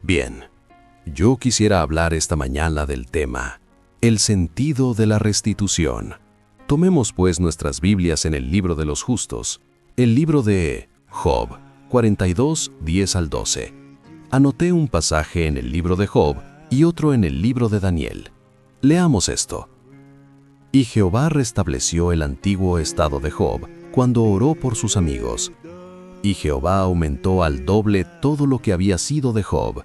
Bien, yo quisiera hablar esta mañana del tema, el sentido de la restitución. Tomemos pues nuestras Biblias en el libro de los justos, el libro de Job, 42, 10 al 12. Anoté un pasaje en el libro de Job y otro en el libro de Daniel. Leamos esto. Y Jehová restableció el antiguo estado de Job cuando oró por sus amigos. Y Jehová aumentó al doble todo lo que había sido de Job.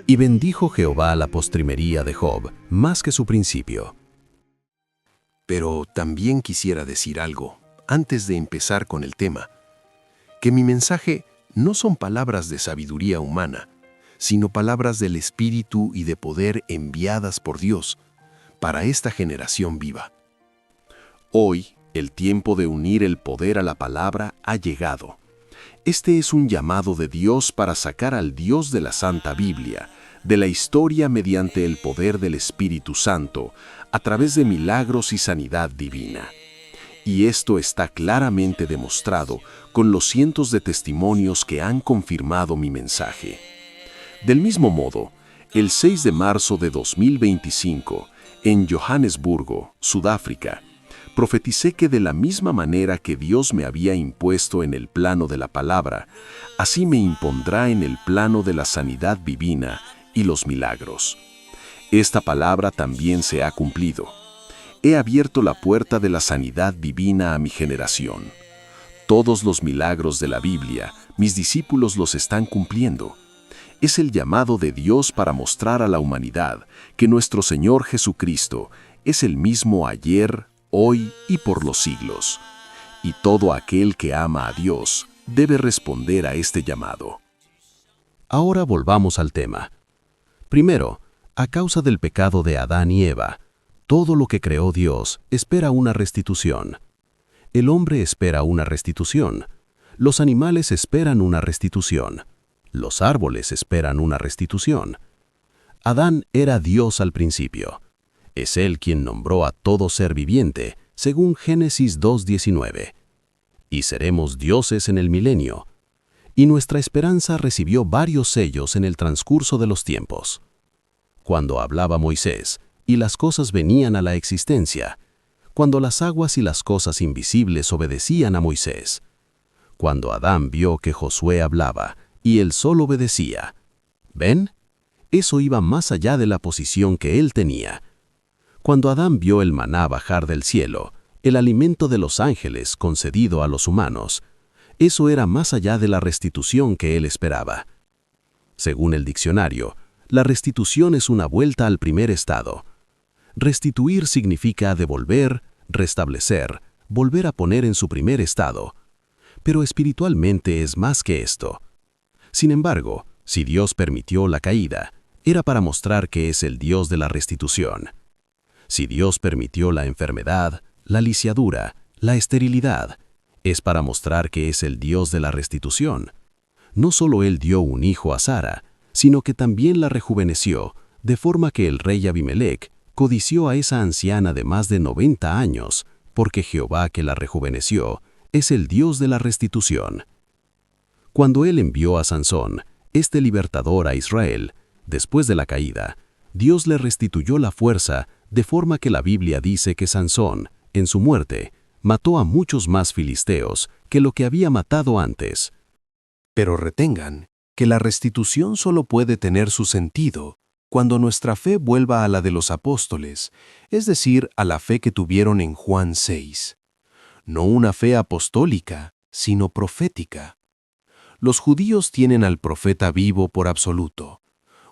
Y bendijo Jehová la postrimería de Job más que su principio. Pero también quisiera decir algo, antes de empezar con el tema, que mi mensaje no son palabras de sabiduría humana, sino palabras del Espíritu y de poder enviadas por Dios para esta generación viva. Hoy, el tiempo de unir el poder a la palabra ha llegado. Este es un llamado de Dios para sacar al Dios de la Santa Biblia, de la historia mediante el poder del Espíritu Santo, a través de milagros y sanidad divina. Y esto está claramente demostrado con los cientos de testimonios que han confirmado mi mensaje. Del mismo modo, el 6 de marzo de 2025, en Johannesburgo, Sudáfrica, profeticé que de la misma manera que Dios me había impuesto en el plano de la palabra, así me impondrá en el plano de la sanidad divina y los milagros. Esta palabra también se ha cumplido. He abierto la puerta de la sanidad divina a mi generación. Todos los milagros de la Biblia, mis discípulos los están cumpliendo. Es el llamado de Dios para mostrar a la humanidad que nuestro Señor Jesucristo es el mismo ayer, hoy y por los siglos. Y todo aquel que ama a Dios debe responder a este llamado. Ahora volvamos al tema. Primero, a causa del pecado de Adán y Eva, todo lo que creó Dios espera una restitución. El hombre espera una restitución. Los animales esperan una restitución. Los árboles esperan una restitución. Adán era Dios al principio. Es Él quien nombró a todo ser viviente, según Génesis 2:19. Y seremos dioses en el milenio. Y nuestra esperanza recibió varios sellos en el transcurso de los tiempos. Cuando hablaba Moisés, y las cosas venían a la existencia, cuando las aguas y las cosas invisibles obedecían a Moisés, cuando Adán vio que Josué hablaba, y él solo obedecía. ¿Ven? Eso iba más allá de la posición que él tenía. Cuando Adán vio el maná bajar del cielo, el alimento de los ángeles concedido a los humanos, eso era más allá de la restitución que él esperaba. Según el diccionario, la restitución es una vuelta al primer estado. Restituir significa devolver, restablecer, volver a poner en su primer estado. Pero espiritualmente es más que esto. Sin embargo, si Dios permitió la caída, era para mostrar que es el Dios de la restitución. Si Dios permitió la enfermedad, la lisiadura, la esterilidad, es para mostrar que es el Dios de la restitución. No solo Él dio un hijo a Sara, sino que también la rejuveneció, de forma que el rey Abimelec codició a esa anciana de más de 90 años, porque Jehová que la rejuveneció es el Dios de la restitución. Cuando Él envió a Sansón, este libertador a Israel, después de la caída, Dios le restituyó la fuerza, de forma que la Biblia dice que Sansón, en su muerte, mató a muchos más filisteos que lo que había matado antes. Pero retengan que la restitución solo puede tener su sentido cuando nuestra fe vuelva a la de los apóstoles, es decir, a la fe que tuvieron en Juan 6. No una fe apostólica, sino profética. Los judíos tienen al profeta vivo por absoluto.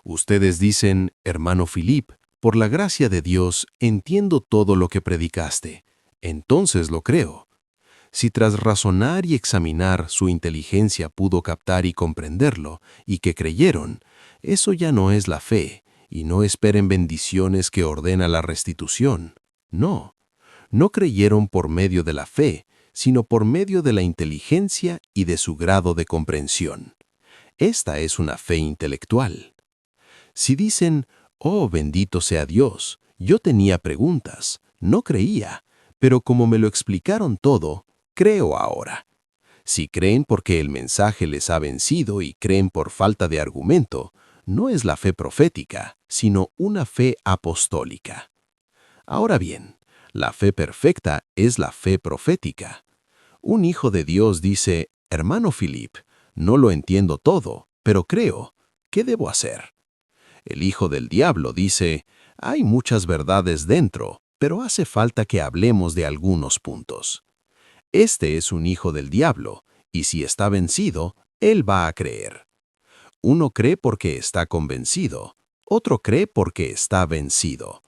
Ustedes dicen, hermano Filip, por la gracia de Dios entiendo todo lo que predicaste. Entonces lo creo. Si tras razonar y examinar su inteligencia pudo captar y comprenderlo, y que creyeron, eso ya no es la fe, y no esperen bendiciones que ordena la restitución. No, no creyeron por medio de la fe, sino por medio de la inteligencia y de su grado de comprensión. Esta es una fe intelectual. Si dicen, oh bendito sea Dios, yo tenía preguntas, no creía, pero como me lo explicaron todo, creo ahora. Si creen porque el mensaje les ha vencido y creen por falta de argumento, no es la fe profética, sino una fe apostólica. Ahora bien, la fe perfecta es la fe profética. Un hijo de Dios dice, hermano Philip, no lo entiendo todo, pero creo. ¿Qué debo hacer? El hijo del diablo dice, hay muchas verdades dentro, pero hace falta que hablemos de algunos puntos. Este es un hijo del diablo, y si está vencido, él va a creer. Uno cree porque está convencido, otro cree porque está vencido.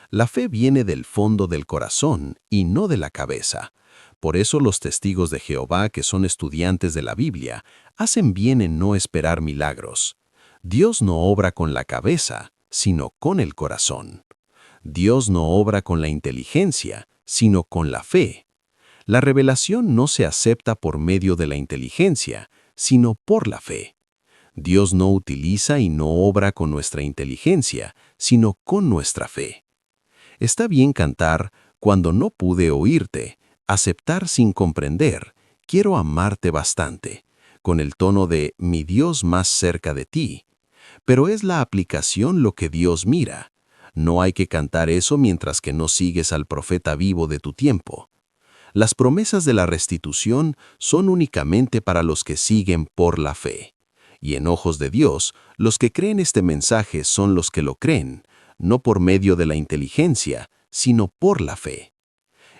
La fe viene del fondo del corazón y no de la cabeza. Por eso los testigos de Jehová, que son estudiantes de la Biblia, hacen bien en no esperar milagros. Dios no obra con la cabeza, sino con el corazón. Dios no obra con la inteligencia, sino con la fe. La revelación no se acepta por medio de la inteligencia, sino por la fe. Dios no utiliza y no obra con nuestra inteligencia, sino con nuestra fe. Está bien cantar, cuando no pude oírte, aceptar sin comprender, quiero amarte bastante, con el tono de mi Dios más cerca de ti. Pero es la aplicación lo que Dios mira. No hay que cantar eso mientras que no sigues al profeta vivo de tu tiempo. Las promesas de la restitución son únicamente para los que siguen por la fe. Y en ojos de Dios, los que creen este mensaje son los que lo creen, no por medio de la inteligencia, sino por la fe.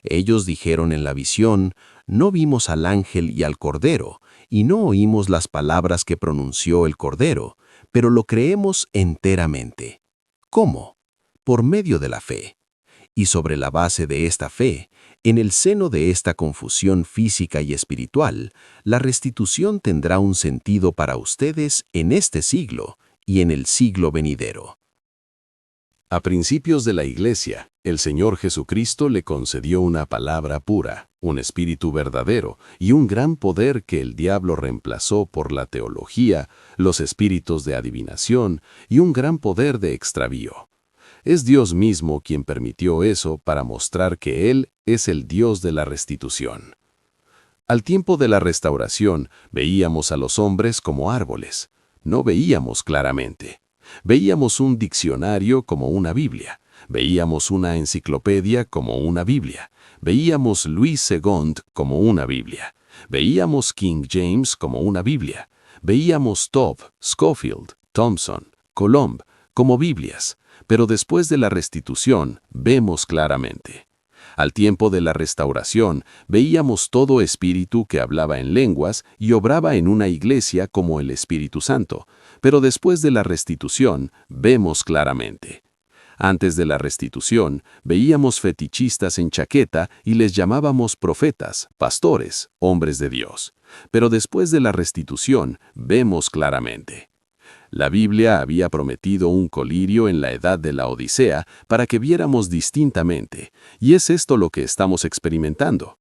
Ellos dijeron en la visión, no vimos al ángel y al cordero, y no oímos las palabras que pronunció el cordero, pero lo creemos enteramente. ¿Cómo? Por medio de la fe. Y sobre la base de esta fe, en el seno de esta confusión física y espiritual, la restitución tendrá un sentido para ustedes en este siglo y en el siglo venidero. A principios de la Iglesia, el Señor Jesucristo le concedió una palabra pura, un espíritu verdadero y un gran poder que el diablo reemplazó por la teología, los espíritus de adivinación y un gran poder de extravío. Es Dios mismo quien permitió eso para mostrar que Él es el Dios de la restitución. Al tiempo de la restauración, veíamos a los hombres como árboles. No veíamos claramente. Veíamos un diccionario como una Biblia. Veíamos una enciclopedia como una Biblia. Veíamos Louis II como una Biblia. Veíamos King James como una Biblia. Veíamos Todd, Scofield, Thompson, Colomb como Biblias. Pero después de la restitución, vemos claramente. Al tiempo de la restauración, veíamos todo espíritu que hablaba en lenguas y obraba en una iglesia como el Espíritu Santo. Pero después de la restitución, vemos claramente. Antes de la restitución, veíamos fetichistas en chaqueta y les llamábamos profetas, pastores, hombres de Dios. Pero después de la restitución, vemos claramente. La Biblia había prometido un colirio en la edad de la Odisea para que viéramos distintamente, y es esto lo que estamos experimentando.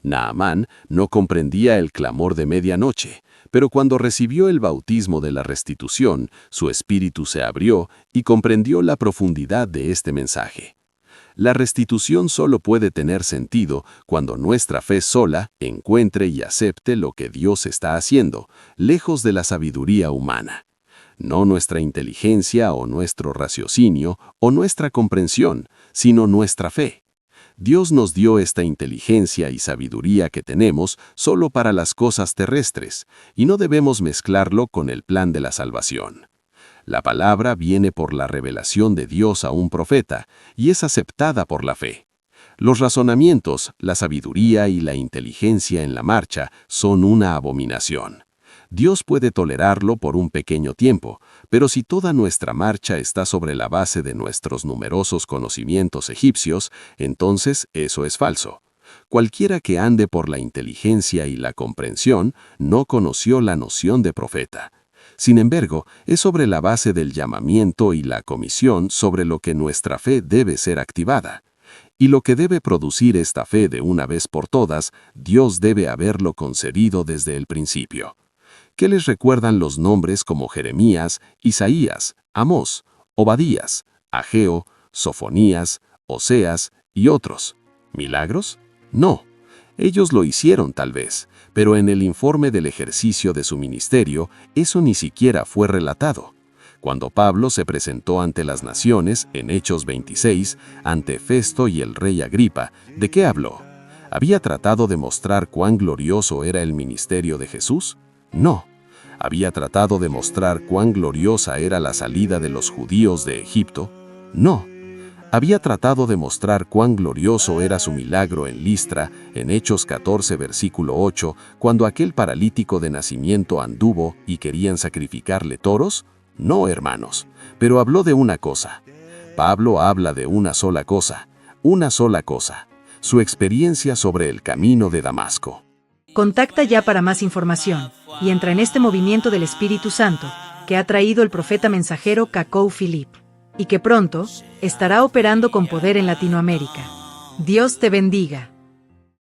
Naamán no comprendía el clamor de medianoche, pero cuando recibió el bautismo de la restitución, su espíritu se abrió y comprendió la profundidad de este mensaje. La restitución solo puede tener sentido cuando nuestra fe sola encuentre y acepte lo que Dios está haciendo, lejos de la sabiduría humana. No nuestra inteligencia o nuestro raciocinio o nuestra comprensión, sino nuestra fe. Dios nos dio esta inteligencia y sabiduría que tenemos solo para las cosas terrestres, y no debemos mezclarlo con el plan de la salvación. La palabra viene por la revelación de Dios a un profeta, y es aceptada por la fe. Los razonamientos, la sabiduría y la inteligencia en la marcha son una abominación. Dios puede tolerarlo por un pequeño tiempo, pero si toda nuestra marcha está sobre la base de nuestros numerosos conocimientos egipcios, entonces eso es falso. Cualquiera que ande por la inteligencia y la comprensión no conoció la noción de profeta. Sin embargo, es sobre la base del llamamiento y la comisión sobre lo que nuestra fe debe ser activada. Y lo que debe producir esta fe de una vez por todas, Dios debe haberlo concebido desde el principio. ¿Qué les recuerdan los nombres como Jeremías, Isaías, Amós, Obadías, Ageo, Sofonías, Oseas y otros? ¿Milagros? No. Ellos lo hicieron tal vez, pero en el informe del ejercicio de su ministerio, eso ni siquiera fue relatado. Cuando Pablo se presentó ante las naciones, en Hechos 26, ante Festo y el rey Agripa, ¿de qué habló? ¿Había tratado de mostrar cuán glorioso era el ministerio de Jesús? No. ¿Había tratado de mostrar cuán gloriosa era la salida de los judíos de Egipto? No. ¿Había tratado de mostrar cuán glorioso era su milagro en Listra, en Hechos 14, versículo 8, cuando aquel paralítico de nacimiento anduvo y querían sacrificarle toros? No, hermanos, pero habló de una cosa. Pablo habla de una sola cosa, su experiencia sobre el camino de Damasco. Contacta ya para más información y entra en este movimiento del Espíritu Santo que ha traído el profeta mensajero Cacou Philip y que pronto estará operando con poder en Latinoamérica. Dios te bendiga.